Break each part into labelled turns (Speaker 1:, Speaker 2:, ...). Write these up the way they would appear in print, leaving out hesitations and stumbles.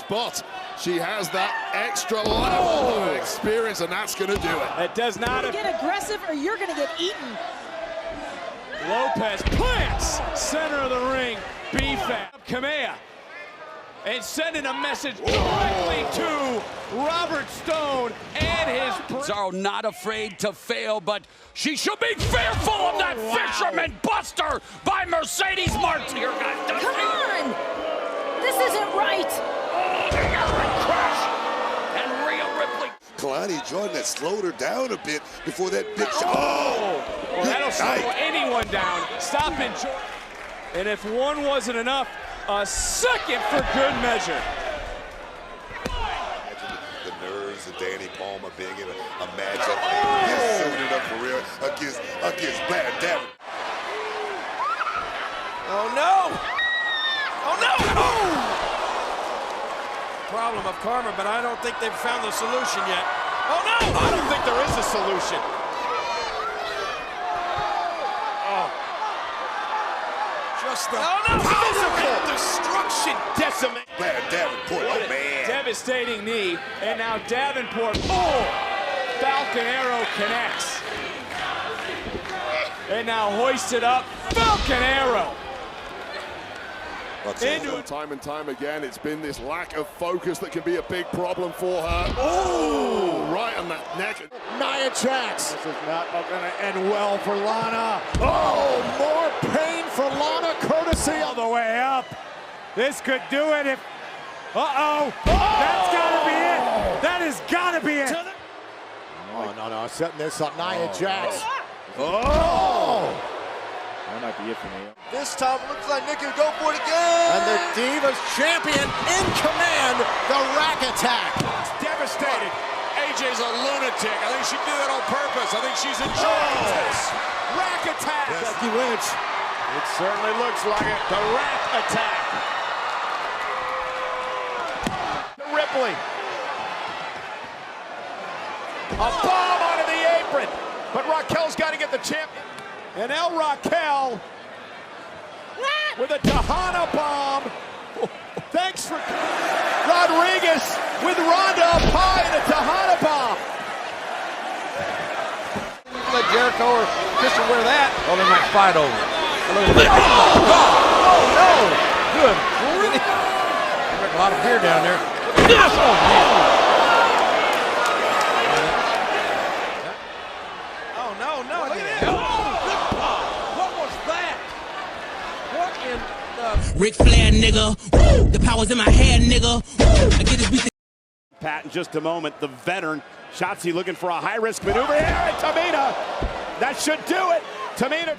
Speaker 1: spot. She has that extra level of experience, and that's going to do it.
Speaker 2: It does not.
Speaker 3: You're get aggressive or you're going to get eaten.
Speaker 2: Lopez plants center of the ring. B-Fab Kamea. And sending a message directly to Robert Stone and his...
Speaker 4: Cesaro not afraid to fail, but she should be fearful of that fisherman buster by Mercedes Martin. Here, guys.
Speaker 3: Come on! This isn't right!
Speaker 4: Oh, the Aaron crash! And Rhea Ripley.
Speaker 5: Kalani Jordan that slowed her down a bit before that big shot.
Speaker 2: Well, that'll slow anyone down. Stopping Jordan. And if one wasn't enough, a second for good measure.
Speaker 5: Imagine the nerves of Danny Palmer being in a matchup. He's suited up for real against Bad Davin.
Speaker 2: Oh no! Oh no! Oh! Problem of karma, but I don't think they've found the solution yet. Oh no! I don't think there is a solution. Just the physical destruction decimate.
Speaker 5: Bad Davenport, oh man.
Speaker 2: Devastating knee, and now Davenport, Falcon Arrow connects. And now hoisted up, Falcon Arrow.
Speaker 1: Time and time again, it's been this lack of focus that can be a big problem for her.
Speaker 2: Oh,
Speaker 1: right on that neck.
Speaker 6: Nia Jax. This is not going to end well for Lana. Oh, more pain for Lana, courtesy all the way up. This could do it if... That's got to be it. That has got to be it. Oh, no. Setting this up. Nia Jax. That might be it for me.
Speaker 7: This time it looks like Nikki will go for it again.
Speaker 6: And the Divas champion in command, the Rack Attack.
Speaker 2: It's devastated. AJ's a lunatic. I think she did that on purpose. I think she's enjoying this. Rack Attack.
Speaker 6: Becky Lynch.
Speaker 2: It certainly looks like it. The Rack Attack. Ripley. A bomb onto the apron. But Raquel's got to get the champion. And El Raquel with a Tejana bomb. Thanks for Rodriguez with Ronda up high and a Tejana bomb. Let Jericho or Christian wear that.
Speaker 4: Oh, they might fight over it.
Speaker 2: Oh no! Good.
Speaker 4: A lot of beer down there. Oh, man. No, look at that. What was that? What in the...
Speaker 8: Ric Flair, nigga. Woo! The power's in my head, nigga. Woo! I get this beat.
Speaker 6: Pat in just a moment, the veteran. Shotzi looking for a high-risk maneuver here, and Tamina. That should do it. Tamina.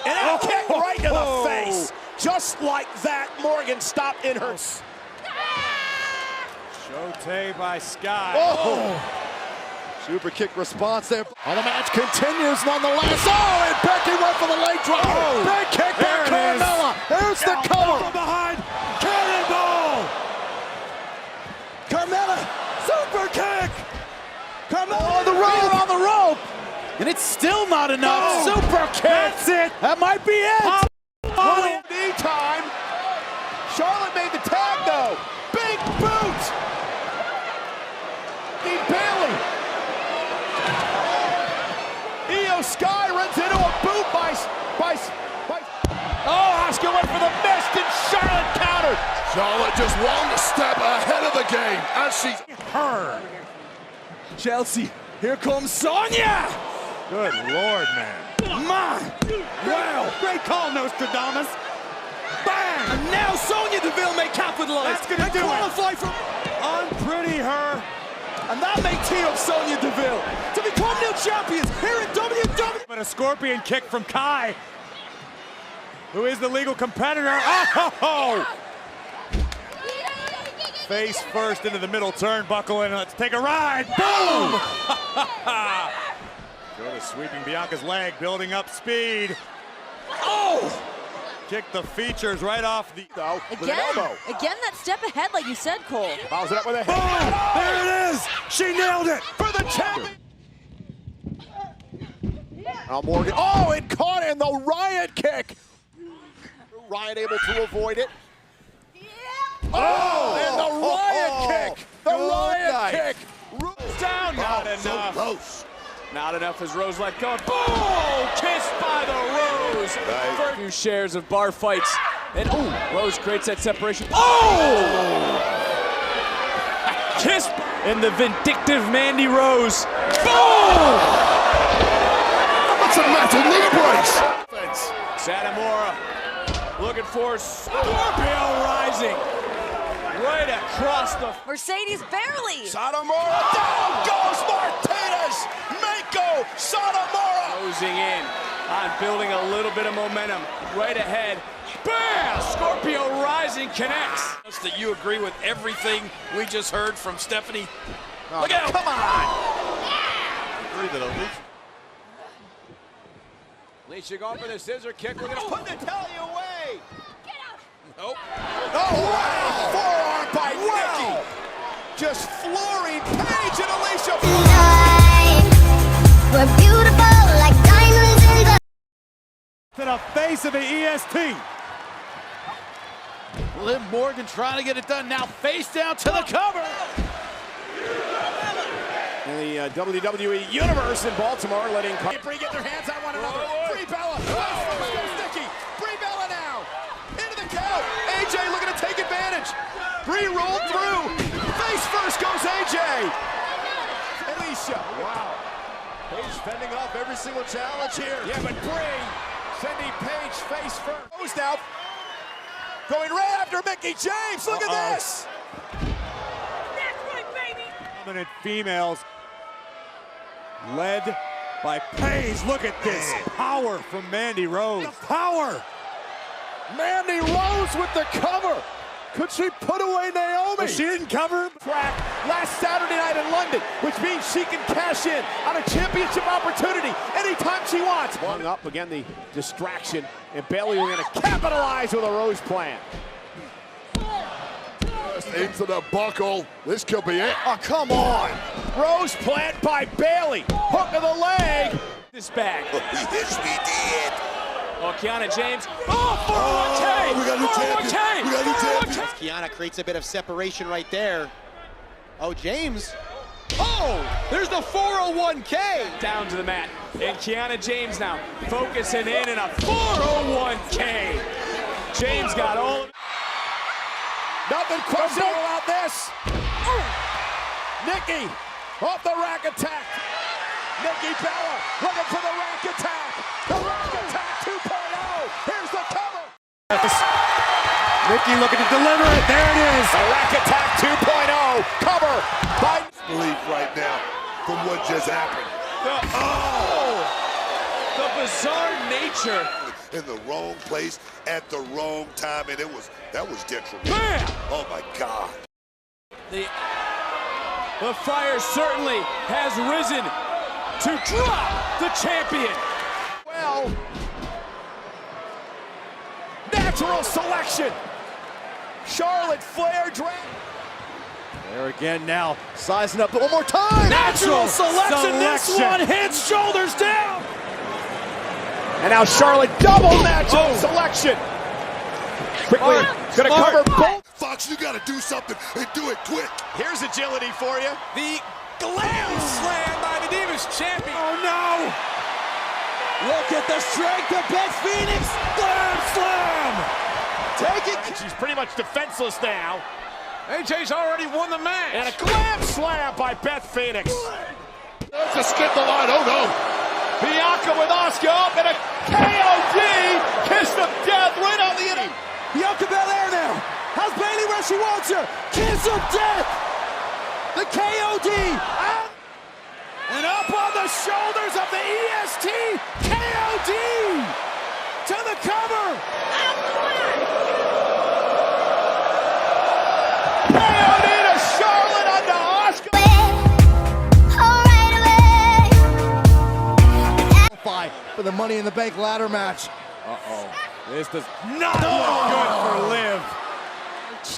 Speaker 6: And a kick right to the face. Just like that, Morgan stopped in her.
Speaker 2: Showtime by Sky.
Speaker 6: Super kick response there. Oh, the match continues nonetheless. Oh, and Becky went for the leg drop. Big kick by Carmella. There's the cover.
Speaker 2: From behind. Cannonball.
Speaker 6: Carmella. Super kick. Carmella on the rope. And it's still not enough. Super kick.
Speaker 2: That's it.
Speaker 6: That might be it.
Speaker 2: Knee time. Charlotte made the tag though. Big boot. Bailey. Sky runs into a boot by Asuka went for the mist and Charlotte countered.
Speaker 1: Charlotte just one step ahead of the game as she's
Speaker 2: Chelsea, here comes Sonya.
Speaker 6: Good Lord, man.
Speaker 2: Wow, great call, Nostradamus. Bang! And now Sonya Deville may capitalize. That's gonna qualify for unpretty her. And that may tee up Sonya Deville to become new champions here in WWE. But a scorpion kick from Kai, who is the legal competitor. Oh! Face first into the middle turnbuckle, and let's take a ride. Boom! Go to sweeping Bianca's leg, building up speed. Oh! Kick the features right off the with an elbow.
Speaker 3: Again, that step ahead, like you said, Cole.
Speaker 6: Follows it up with a hit. Oh, there it is. She nailed it for the champion. Now Morgan. Oh, it caught in the Riot kick. Riot able to avoid it.
Speaker 1: Oh!
Speaker 4: And the riot kick! The riot kick! Rose down! Not enough.
Speaker 5: So close.
Speaker 4: Not enough as Rose let go. Boom! Kissed by the Rose.
Speaker 5: Nice.
Speaker 4: For a few shares of bar fights. And Rose creates that separation. Oh! Kissed in the vindictive Mandy Rose. Boom!
Speaker 1: That's a metal knee brace.
Speaker 4: Satomura looking for Scorpio rising. Right across the...
Speaker 3: Mercedes barely.
Speaker 2: Satomura, down goes Martinez! Mako Satomura!
Speaker 4: Closing in on building a little bit of momentum. Right ahead. Bam! Scorpio rising connects. That you agree with everything we just heard from Stephanie. Look out!
Speaker 2: Come on!
Speaker 7: Agree that Alicia.
Speaker 4: Alicia going for the scissor kick. We're gonna
Speaker 2: Put the telly away!
Speaker 4: Nope.
Speaker 2: Oh, wow! Forearm by Nikki! Just flooring Paige and Alicia!
Speaker 9: We're beautiful like diamonds in the...
Speaker 6: To the face of the EST.
Speaker 2: Liv Morgan trying to get it done now, face down to the cover. In the WWE Universe in Baltimore, letting Brie get their hands on one another. Brie Bella, Nikki, Brie Bella now, into the count. AJ looking to take advantage. Brie rolled through. Face first goes AJ. Alicia, wow. Paige fending off every single challenge here. Yeah, but Brie sending Paige face first. Goes now. Going right after Mickie James. Look at this.
Speaker 3: That's right, baby.
Speaker 6: Dominant females led by Paige. Look at this power from Mandy Rose. The power.
Speaker 2: Mandy Rose with the cover. Could she put away Naomi?
Speaker 6: But she didn't cover.
Speaker 2: Track last Saturday night in London, which means she can cash in on a championship opportunity anytime she wants. One up again, the distraction, and Bayley we're going to capitalize with a Rose plan.
Speaker 1: Into the buckle. This could be it.
Speaker 2: Oh, come on. Rose plant by Bayley. Hook of the leg.
Speaker 4: This bag.
Speaker 5: Yes, we did.
Speaker 4: Oh, Kiana James. Oh, 401K!
Speaker 5: We got a new champion.
Speaker 4: 401K!
Speaker 5: We got a new champion.
Speaker 7: Kiana creates a bit of separation right there. Oh, James.
Speaker 2: Oh, there's the 401K.
Speaker 4: Down to the mat. And Kiana James now focusing in a 401K. James got all of it.
Speaker 2: Nothing questionable about this. Nikki off the rack attack. Nikki Bella looking for the rack attack. The rack attack 2.0. Here's the cover.
Speaker 6: Nikki looking to deliver it. There it is.
Speaker 2: The rack attack 2.0. Cover by
Speaker 5: Believe right now from what just happened.
Speaker 4: The bizarre nature.
Speaker 5: In the wrong place at the wrong time, and that was detrimental.
Speaker 4: Bam!
Speaker 5: Oh my God.
Speaker 4: The fire certainly has risen to drop the champion.
Speaker 2: well. Natural selection. Charlotte Flair drag.
Speaker 6: There again now, sizing up one more time.
Speaker 2: Natural selection. This one hits, shoulders down. And now Charlotte double natural selection. Quickly, gonna cover both.
Speaker 5: Fox, you gotta do something and do it quick.
Speaker 2: Here's agility for you.
Speaker 4: The glam slam by the Divas champion.
Speaker 2: Oh no! Look at the strength of Beth Phoenix. Glam slam. Take it. She's pretty much defenseless now.
Speaker 4: AJ's already won the match.
Speaker 2: And a glam slam by Beth Phoenix.
Speaker 1: That's a skip the line. Oh no!
Speaker 2: Bianca with Asuka up and a KOD kiss of death right on the end. Bianca Belair now. How's Bayley where she wants her? Kiss of death. The KOD out. And up on the shoulders of the EST. KOD to the cover. KOD to Charlotte onto Asuka.
Speaker 7: For the Money in the Bank ladder match.
Speaker 6: This does not look good for Liv.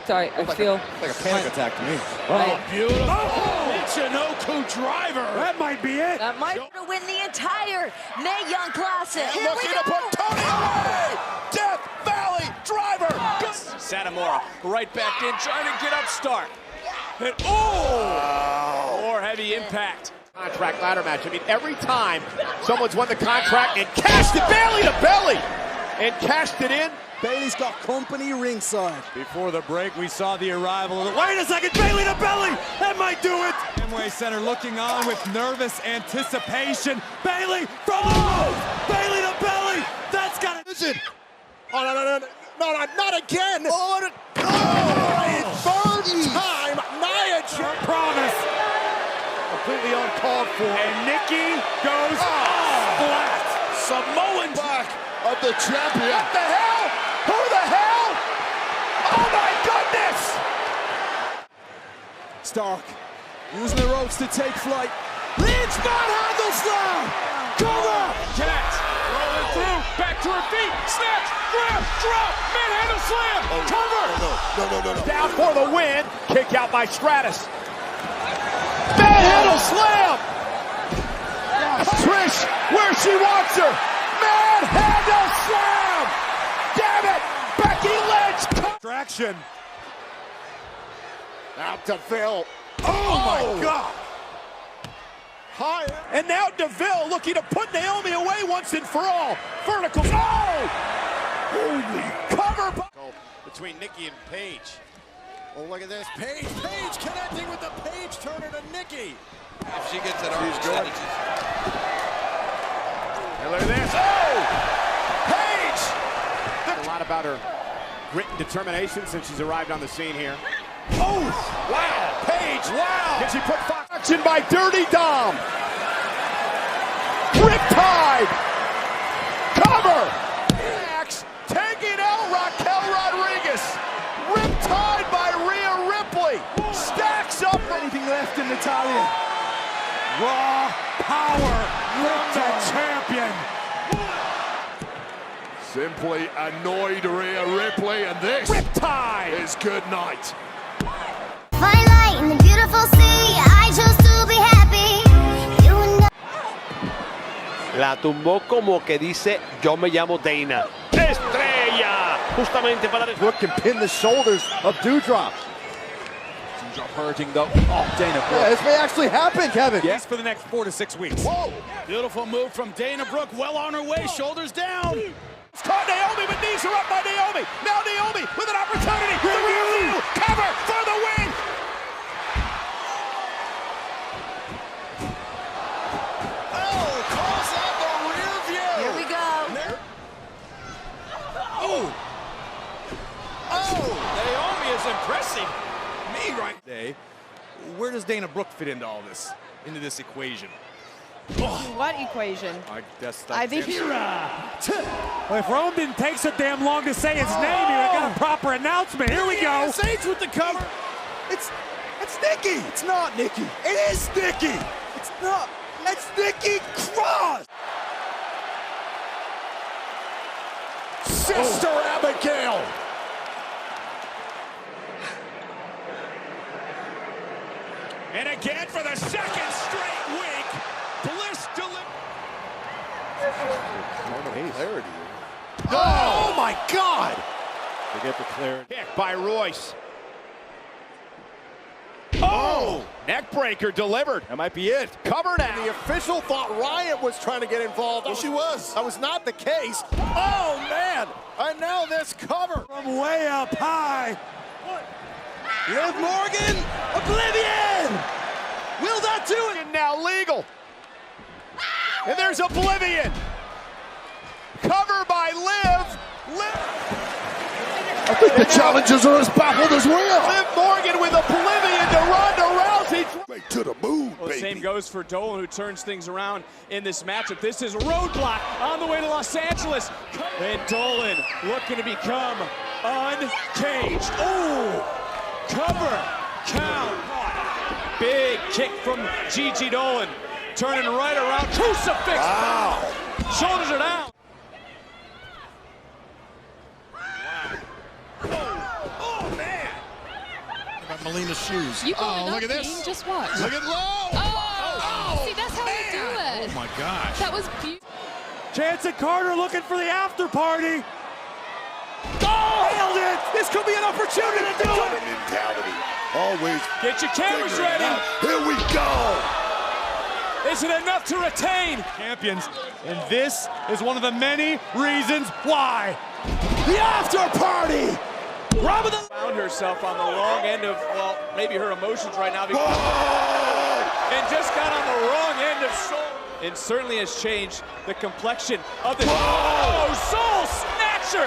Speaker 3: I feel
Speaker 7: Like a panic attack to me.
Speaker 6: Oh, beautiful.
Speaker 2: Michinoku driver.
Speaker 6: That might be it.
Speaker 3: that might win the entire Mae Young Classic.
Speaker 2: Looking to put Tony away. Death Valley driver.
Speaker 4: Satomura right back in, trying to get up start. And more heavy impact.
Speaker 6: Contract ladder match. I mean, every time someone's won the contract and cashed it belly to belly and cashed it in.
Speaker 2: Bailey's got company ringside. Before the break, we saw the arrival of the... Wait a second, Bailey to belly! That might do it! Amway Center looking on with nervous anticipation. Bailey from the move! Bailey to belly! That's got it! Listen!
Speaker 6: Oh, no, not again!
Speaker 2: Oh,
Speaker 6: Third time, Nia promise. Completely uncalled for.
Speaker 2: And Nikki goes flat.
Speaker 1: Samoan back of the champion.
Speaker 6: What the hell? Who the hell? Oh my goodness!
Speaker 2: Stark using the ropes to take flight. Lynch manhandle slam! Cover!
Speaker 4: Connect. Rolling through. Back to her feet. Snatch. Grab. Drop. Manhandle slam. Cover.
Speaker 1: No.
Speaker 6: Down for the win. Kick out by Stratus. Manhandle slam! Trish, where she wants her. Manhandle slam! Damn it! Becky Lynch!
Speaker 2: Distraction.
Speaker 6: Out to Phil. Oh my God! High. And now DeVille looking to put Naomi away once and for all. Vertical. Oh! Holy cover between Nikki and Paige. Oh, look at this. Paige connecting with the Paige turner to Nikki.
Speaker 10: If she gets that arm percentages.
Speaker 6: And look at this. Oh! Paige! A lot about her grit and determination since she's arrived on the scene here. Oh! Wow! Paige! Wow! Can she put action by Dirty Dom? Riptide! Cover! Max taking out Raquel Rodriguez. Riptide by Rhea Ripley. Stacks up.
Speaker 2: Anything left in Natalia? Raw power from the champion.
Speaker 1: Simply annoyed Rhea Ripley, and this
Speaker 6: Riptide
Speaker 1: is good night.
Speaker 9: Fine light in the beautiful sea. I chose to be happy. You and
Speaker 11: La tumbó como que dice, yo me llamo Dana. Estrella, justamente para
Speaker 6: Brooke can pin the shoulders of Doudrop.
Speaker 2: Doudrop hurting though. Oh, Dana Brooke.
Speaker 6: Yeah, this may actually happen, Kevin.
Speaker 2: Yes, for the next 4 to 6 weeks.
Speaker 6: Whoa!
Speaker 4: Beautiful move from Dana Brooke. Well on her way. Shoulders down.
Speaker 6: It's caught Naomi, but knees are up by Naomi. Now Naomi with an opportunity. The rear view. Cover for the win. Oh, calls out the rear view.
Speaker 3: Here we go.
Speaker 4: Naomi is impressing me right
Speaker 2: Day. Where does Dana Brooke fit into all this? Into this equation?
Speaker 3: What equation?
Speaker 2: I think well, if Roman takes so damn long to say his name, he got a proper announcement. Here we go.
Speaker 4: Saints with the cover.
Speaker 2: It's Nikki. It's not Nikki. It is Nikki. It's not. It's Nikki Cross.
Speaker 6: Sister Abigail. And again for the second straight week. Bliss clarity. Oh my God!
Speaker 2: They get the clarity.
Speaker 6: Kick by Royce. Oh! Neckbreaker delivered.
Speaker 2: That might be it.
Speaker 6: Cover now. The official thought Riot was trying to get involved.
Speaker 1: Well, she was.
Speaker 6: That was not the case. Oh man! And now this cover.
Speaker 2: From way up high. Liv Morgan, Oblivion! Will that do it?
Speaker 6: And now legal. And there's Oblivion. Cover by Liv.
Speaker 1: I think the challengers are as baffled as we are.
Speaker 6: Liv Morgan with Oblivion to Ronda Rousey.
Speaker 1: Right to the moon,
Speaker 4: Well,
Speaker 1: baby.
Speaker 4: same goes for Dolan, who turns things around in this matchup. This is Roadblock on the way to Los Angeles. And Dolan looking to become uncaged. Oh! Cover, count. Big kick from Gigi Dolan. Turning right around, crucifix.
Speaker 1: Wow.
Speaker 4: Shoulders are down.
Speaker 6: Oh man!
Speaker 1: About Melina's shoes.
Speaker 12: You
Speaker 1: Oh, look at this.
Speaker 12: Just watch.
Speaker 1: Look at low.
Speaker 12: Oh, see, that's how you do it.
Speaker 1: Oh my gosh.
Speaker 12: That was beautiful.
Speaker 2: Chance and Carter looking for the after party.
Speaker 6: Oh!
Speaker 2: nailed it! This could be an opportunity to do it!
Speaker 5: Mentality. Always.
Speaker 4: Get your cameras
Speaker 5: figuring it
Speaker 4: ready.
Speaker 5: out. Here we go.
Speaker 4: Is it enough to retain?
Speaker 2: Champions, and this is one of the many reasons why. The after party! Rob of the
Speaker 4: Found herself on the wrong end of, well, maybe her emotions right now. And just got on the wrong end of soul. It certainly has changed the complexion of the soul snatcher.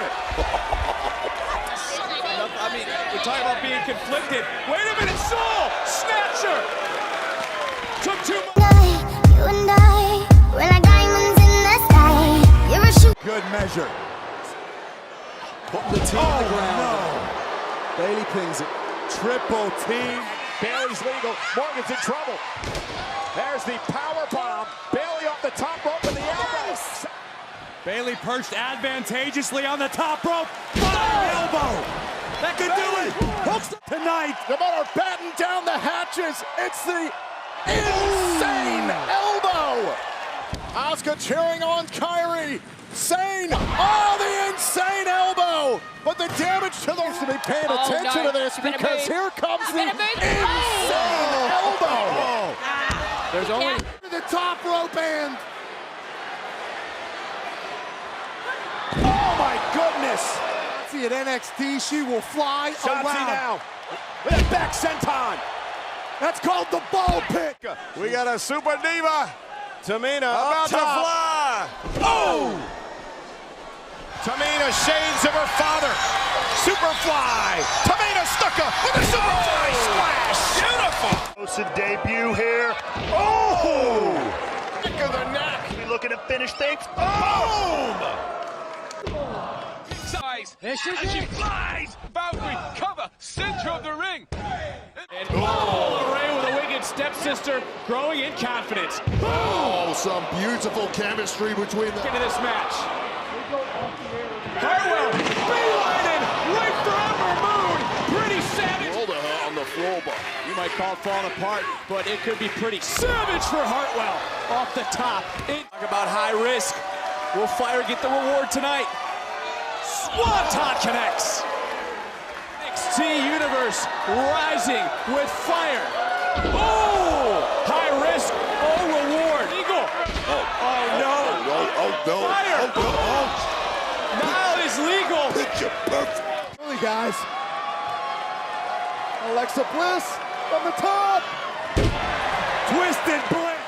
Speaker 4: I mean, we're talking about being conflicted. Wait a minute, soul snatcher. Took too much.
Speaker 9: You and I, we're like diamonds in the sky. You're a shoot.
Speaker 2: Good measure. Putting the team on the ground. No. Bailey pings it. Triple team.
Speaker 6: Bailey's legal. Morgan's in trouble. There's the power bomb. Bailey off the top rope with the elbow.
Speaker 2: Bailey perched advantageously on the top rope. Fire elbow. That could do it. Hooks tonight.
Speaker 6: No matter batten down the hatches, it's the insane elbow. Asuka cheering on Kyrie. Sane. Oh, the insane elbow. But the damage to those to be paying attention to this because here comes the insane elbow.
Speaker 2: There's only
Speaker 6: The top rope and. Oh my goodness.
Speaker 2: see at NXT, she will fly
Speaker 6: Shotzi
Speaker 2: around.
Speaker 6: now with a back senton.
Speaker 2: That's called the ball pick.
Speaker 6: We got a super diva. Tamina about to fly. Oh! Tamina shades of her father. Superfly. Tamina Stuka with a superfly splash. Beautiful.
Speaker 13: Explosive debut here.
Speaker 6: Oh! Back of the neck.
Speaker 13: We looking to finish things.
Speaker 6: Boom!
Speaker 4: And she flies. Valkyrie cover center of the ring. And Ray with a wicked stepsister, growing in confidence.
Speaker 1: Oh, some beautiful chemistry between them.
Speaker 4: Into this match. Hartwell beelining right for Ember Moon. Pretty savage.
Speaker 1: Rolled her on the floor, but
Speaker 4: you might call it falling apart, but it could be pretty savage for Hartwell off the top. Talk about high risk. Will Fire get the reward tonight? Swanton connects. NXT Universe rising with Fire. Oh, high risk, oh reward. Eagle. Oh no.
Speaker 5: Oh no.
Speaker 4: Fire.
Speaker 5: Oh no.
Speaker 4: Now is legal.
Speaker 5: Picture perfect.
Speaker 2: Early guys. Alexa Bliss from the top. Twisted Bliss.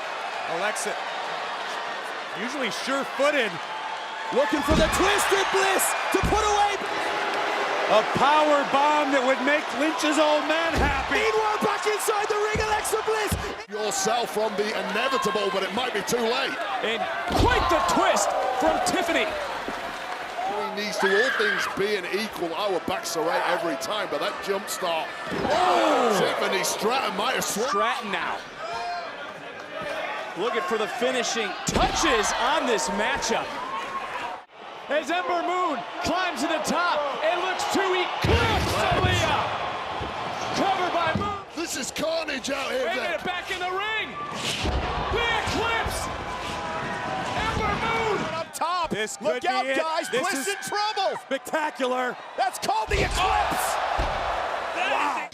Speaker 2: Alexa, usually sure-footed. Looking for the Twisted Bliss to put away. A power bomb that would make Lynch's old man happy. Meanwhile, back inside the ring, Alexa Bliss.
Speaker 1: yourself from the inevitable, but it might be too late.
Speaker 4: And quite the twist from Tiffany.
Speaker 1: He needs to, all things being equal, our backs are right every time, but that jump start. Oh! Tiffany Stratton might have swung.
Speaker 4: Stratton now. Looking for the finishing touches on this matchup. As Ember Moon climbs to the top, it looks to eclipse Aaliyah. Covered by Moon.
Speaker 1: This is carnage out here.
Speaker 4: Bringing it back in the ring. The eclipse. Ember Moon
Speaker 6: up top.
Speaker 2: This
Speaker 6: Look out, guys.
Speaker 2: This
Speaker 6: Bliss
Speaker 2: is
Speaker 6: in trouble.
Speaker 2: Spectacular.
Speaker 6: That's called the eclipse. Wow.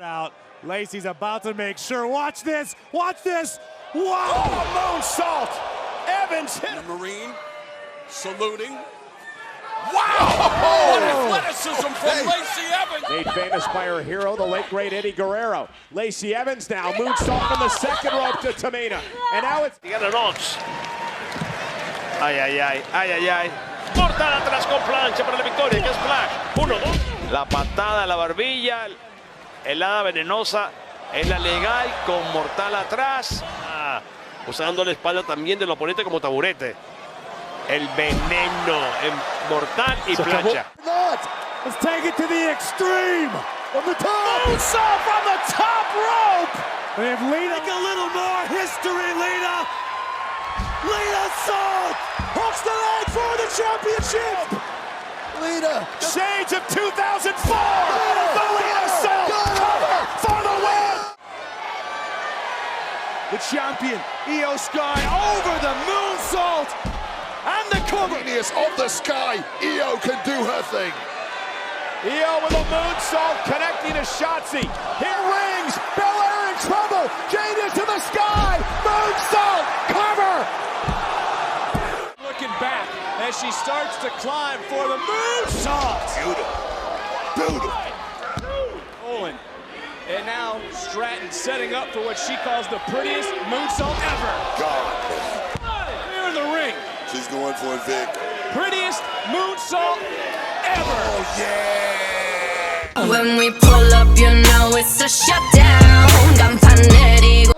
Speaker 2: Out. Lacey's about to make sure. Watch this. Watch this. Wow.
Speaker 6: Oh, moonsault. Evans hit.
Speaker 10: The Marine saluting.
Speaker 6: Wow.
Speaker 10: What athleticism from Lacey Evans.
Speaker 6: Made famous by her hero, the late great Eddie Guerrero. Lacey Evans now moonsault from the second rope to Tamina. And now it's...
Speaker 11: Nox. Ay, ay, ay, ay, ay, ay. Mortal atrás con plancha para la victoria, que es Flash. 1, 2. La patada a la barbilla, helada venenosa, es la legal con mortal atrás. Usando la espalda también del oponente como taburete. El veneno en mortal y plancha.
Speaker 2: Let's take it to the extreme. From the top. Moonsault from the top rope. We have Lita. Make a little more history, Lita. Lita Salt hooks the leg for the championship. Lita.
Speaker 6: Shades of 2004. The Lita Salt cover for the win.
Speaker 2: The champion, Io Sky, over the moonsault. And the cover.
Speaker 1: Genius of the sky. Io can do her thing.
Speaker 6: Io with a moonsault connecting to Shotzi. Here rings. Belair in trouble. Jade into the sky. Moonsault. Cover.
Speaker 4: Looking back as she starts to climb for the moonsault.
Speaker 5: Beautiful.
Speaker 4: Olin. And now Stratton setting up for what she calls the prettiest moonsault ever.
Speaker 5: God.
Speaker 4: Here in the ring.
Speaker 5: She's going for it, Vic.
Speaker 4: Prettiest moonsault ever.
Speaker 5: Oh, yeah.
Speaker 9: When we pull up, you know it's a shutdown. Campanetti.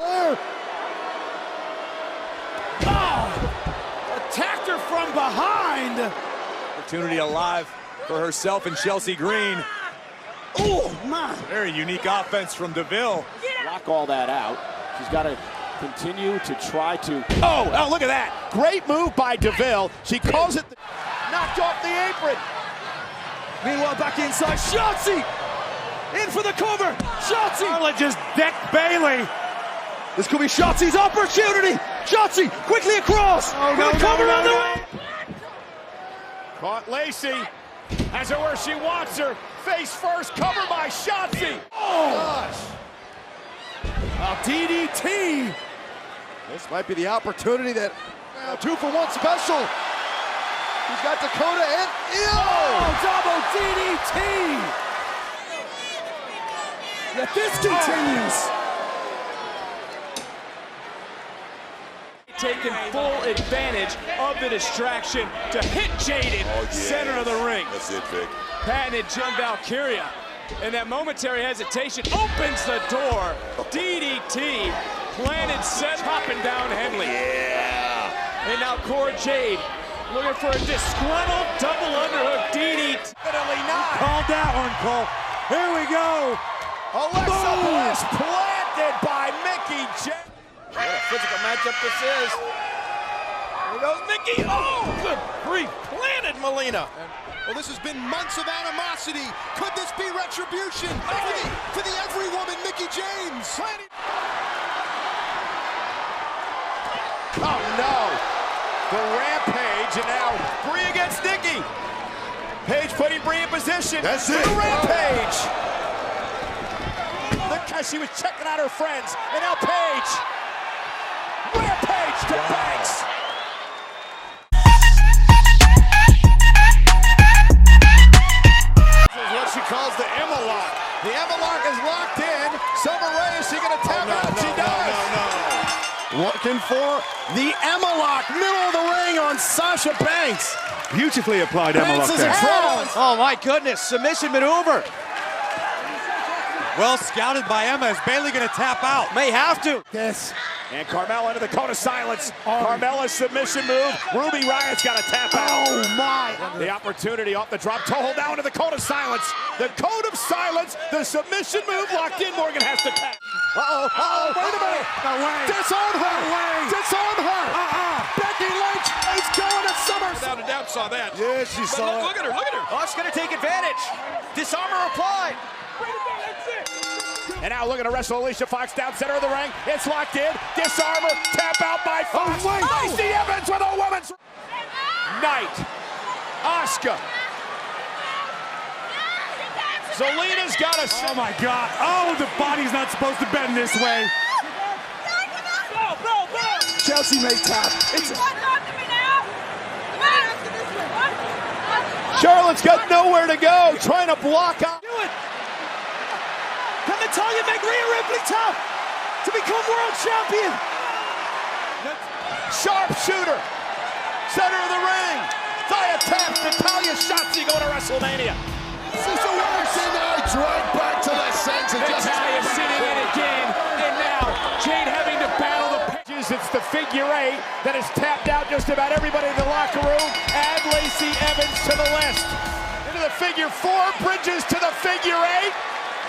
Speaker 2: Attacked her from behind. Opportunity alive for herself and Chelsea Green. Oh, my. Very unique offense from DeVille.
Speaker 6: Block all that out. She's got to continue to try to... Oh, look at that. Great move by DeVille. She calls it... Knocked off the apron.
Speaker 2: Meanwhile, back inside, Shotzi! In for the cover! Shotzi!
Speaker 6: Charlotte just decked Bailey.
Speaker 2: This could be Shotzi's opportunity! Shotzi, quickly across! Cover on the way!
Speaker 6: Caught Lacey. Has her where she wants her. Face first, cover by Shotzi.
Speaker 2: Oh, gosh! DDT!
Speaker 1: This might be the opportunity that 2-for-1 special. He's got Dakota and
Speaker 2: Double DDT! Yet this continues.
Speaker 4: Taking full advantage of the distraction to hit Jade in center of the ring.
Speaker 5: That's it, Vic.
Speaker 4: Patented Jim Valkyria. And that momentary hesitation opens the door. DDT, planted, set, hopping down Henley.
Speaker 5: Yeah.
Speaker 4: And now Cora Jade looking for a disgruntled double underhook DDT.
Speaker 6: Called that one, Cole. Here we go. Alexa Bliss planted by Mickey James.
Speaker 4: What a physical matchup this is. Here goes Mickey. Oh, good grief. Planted Melina.
Speaker 2: Well, this has been months of animosity. Could this be retribution for the every woman, Mickey James?
Speaker 6: Oh, no. The Rampage, and now Brie against Nikki. Paige putting Brie in position.
Speaker 5: That's
Speaker 6: The
Speaker 5: it.
Speaker 6: Rampage. Look how she was checking out her friends. And now Paige. Rampage to Banks. This is what she calls the Emma lock. The Emma lock is locked in. Summer Rae, is she going to tap out? She does.
Speaker 2: Looking for the Emma lock, middle of the ring on Sasha Banks. Beautifully applied Emma lock there.
Speaker 7: Oh my goodness, submission maneuver.
Speaker 2: Well scouted by Emma. Is Bailey going to tap out?
Speaker 7: May have to.
Speaker 2: Yes.
Speaker 6: And Carmella into the cone of silence. Carmella's submission move. Ruby Riot's got to tap out.
Speaker 2: Oh my.
Speaker 6: The opportunity off the drop toe hold down to the cone of silence. The cone of silence. The submission move locked in. Morgan has to tap. Uh-oh. Wait a minute.
Speaker 2: No way.
Speaker 6: Disarm her.
Speaker 2: No way.
Speaker 6: Disarm her. Becky Lynch is going to Summer.
Speaker 10: Without a doubt saw that.
Speaker 1: Yeah, she saw it.
Speaker 10: Look at her, look at her.
Speaker 7: Oh, it's going to take advantage. Disarmor applied.
Speaker 6: And now looking to wrestle Alicia Fox down center of the ring. It's locked in. Disarmor. Tap out by Fox. Lacey Evans with a woman's. Knight. Asuka. Zelina's got a...
Speaker 2: Oh my God. Oh, the body's not supposed to bend this way. Chelsea may tap.
Speaker 6: Charlotte's got nowhere to go. Trying to block out.
Speaker 2: Do it. Can Natalya make Rhea Ripley tap to become world champion?
Speaker 6: Sharpshooter. Center of the ring. Thea taps. Natalya Shotzi going to WrestleMania.
Speaker 1: I dragged back to their senses.
Speaker 4: Natalya sitting in again. And now Jade having to battle the
Speaker 6: pages. It's the figure eight that has tapped out just about everybody in the locker room. Add Lacey Evans to the list. Into the figure four. Bridges to the figure eight.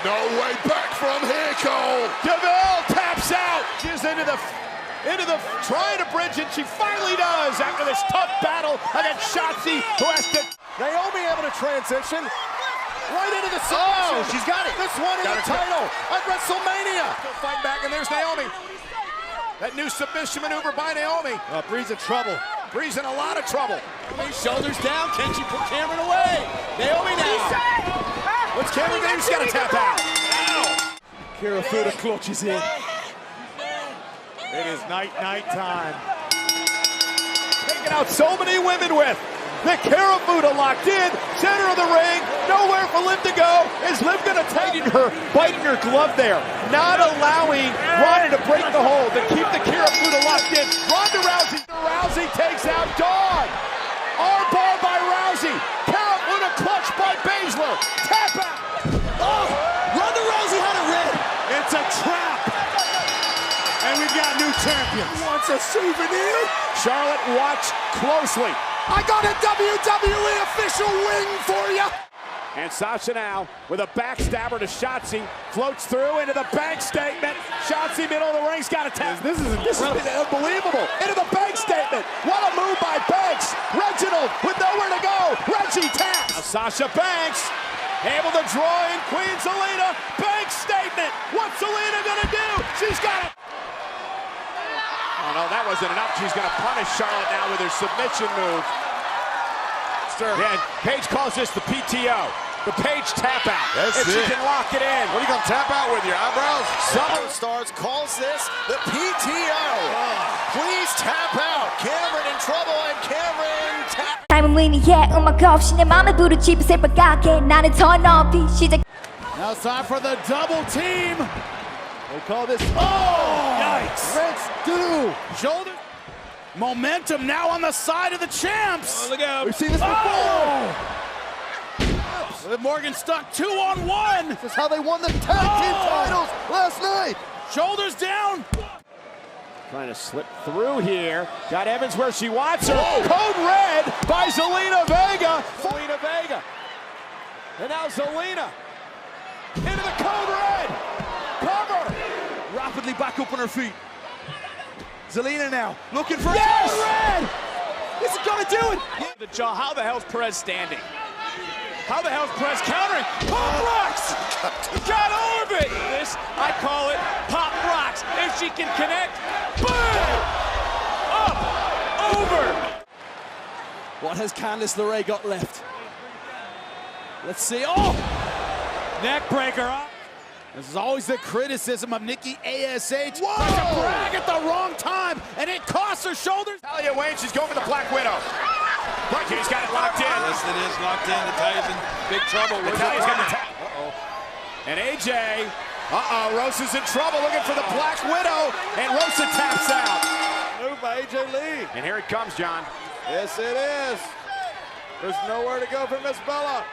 Speaker 1: No way back from here, Cole.
Speaker 6: DeVille taps out. She's into the trying to bridge it. She finally does after this tough battle against Shotzi, who has to. Naomi able to transition right into the submission.
Speaker 7: Oh, she's got it.
Speaker 6: This one in the title at WrestleMania. Fight back, and there's Naomi. That new submission maneuver by Naomi.
Speaker 1: Bree's in trouble.
Speaker 6: Bree's in a lot of trouble.
Speaker 2: Shoulders down. Can she put Cameron away? Naomi now. What's Cameron doing? She's got to tap out. Kira Fuda clutches in.
Speaker 6: It is night time. Taking out so many women with. The Kira Fuda locked in, center of the ring, nowhere for Liv to go. Is Liv gonna biting her glove there, not allowing Ronda to break the hold and keep the Kira Fuda locked in. Rousey takes out Dawn. Armbar by Rousey. Kira Fuda clutched by Baszler. Tap out.
Speaker 2: Oh, Ronda Rousey had it red.
Speaker 6: It's a trap. And we've got new champions.
Speaker 2: Wants a souvenir?
Speaker 6: Charlotte, watch closely. I got a WWE official wing for you. And Sasha now with a backstabber to Shotzi. Floats through into the bank statement. Shotzi, middle of the ring's got a tap. This is unbelievable. Into the bank statement. What a move by Banks. Reginald with nowhere to go. Reggie taps. Now Sasha Banks able to draw in Queen Zelina. Banks statement. What's Zelina gonna do? She's got it. Oh no, that wasn't enough. She's going to punish Charlotte now with her submission move. Yeah, Paige calls this the PTO, the Paige tap out.
Speaker 5: That's
Speaker 6: if
Speaker 5: it.
Speaker 6: She can lock it in.
Speaker 5: What are you going to tap out with, your eyebrows?
Speaker 14: Someone Stars calls this the PTO. Please tap out. Cameron in trouble, and Cameron tap.
Speaker 9: 삶은 의미해 음악 없이 내 맘에 불을 지피세 빨갛게 나는 더 높이 시작.
Speaker 6: Now it's time for the double team. They call this. Oh! Yikes! Let's do. Shoulder. Momentum now on the side of the champs.
Speaker 2: Oh, look out.
Speaker 6: We've seen this before.
Speaker 2: Liv Morgan stuck 2-on-1.
Speaker 6: This is how they won the tag team titles last night.
Speaker 2: Shoulders down.
Speaker 6: Trying to slip through here. Got Evans where she wants her. Whoa. Code red by Zelina Vega. Zelina Vega. And now Zelina into the code red. Cover.
Speaker 2: Rapidly back up on her feet. Zelina now looking for
Speaker 6: yes!
Speaker 2: a red. This is gonna do it.
Speaker 4: The jaw. How the hell's Perez standing? How the hell's Perez countering? Pop rocks. Got orbit. This I call it pop rocks. If she can connect, boom, up, over.
Speaker 2: What has Candice LeRae got left? Let's see. Oh,
Speaker 6: Neck breaker up.
Speaker 2: this is always the criticism of Nikki ASH.
Speaker 6: Whoa!
Speaker 2: Tries to brag at the wrong time, and it costs her shoulders.
Speaker 6: Talia Wayne, she's going for the Black Widow. Look, he's got it locked in.
Speaker 10: Yes, it is locked in. Natalia's in big trouble.
Speaker 6: Natalia's got the And AJ, Rosa's in trouble looking for the Black Widow, and Rosa taps out.
Speaker 1: Move by AJ Lee.
Speaker 6: And here it comes, John.
Speaker 1: Yes, it is. There's nowhere to go for Miss Bella.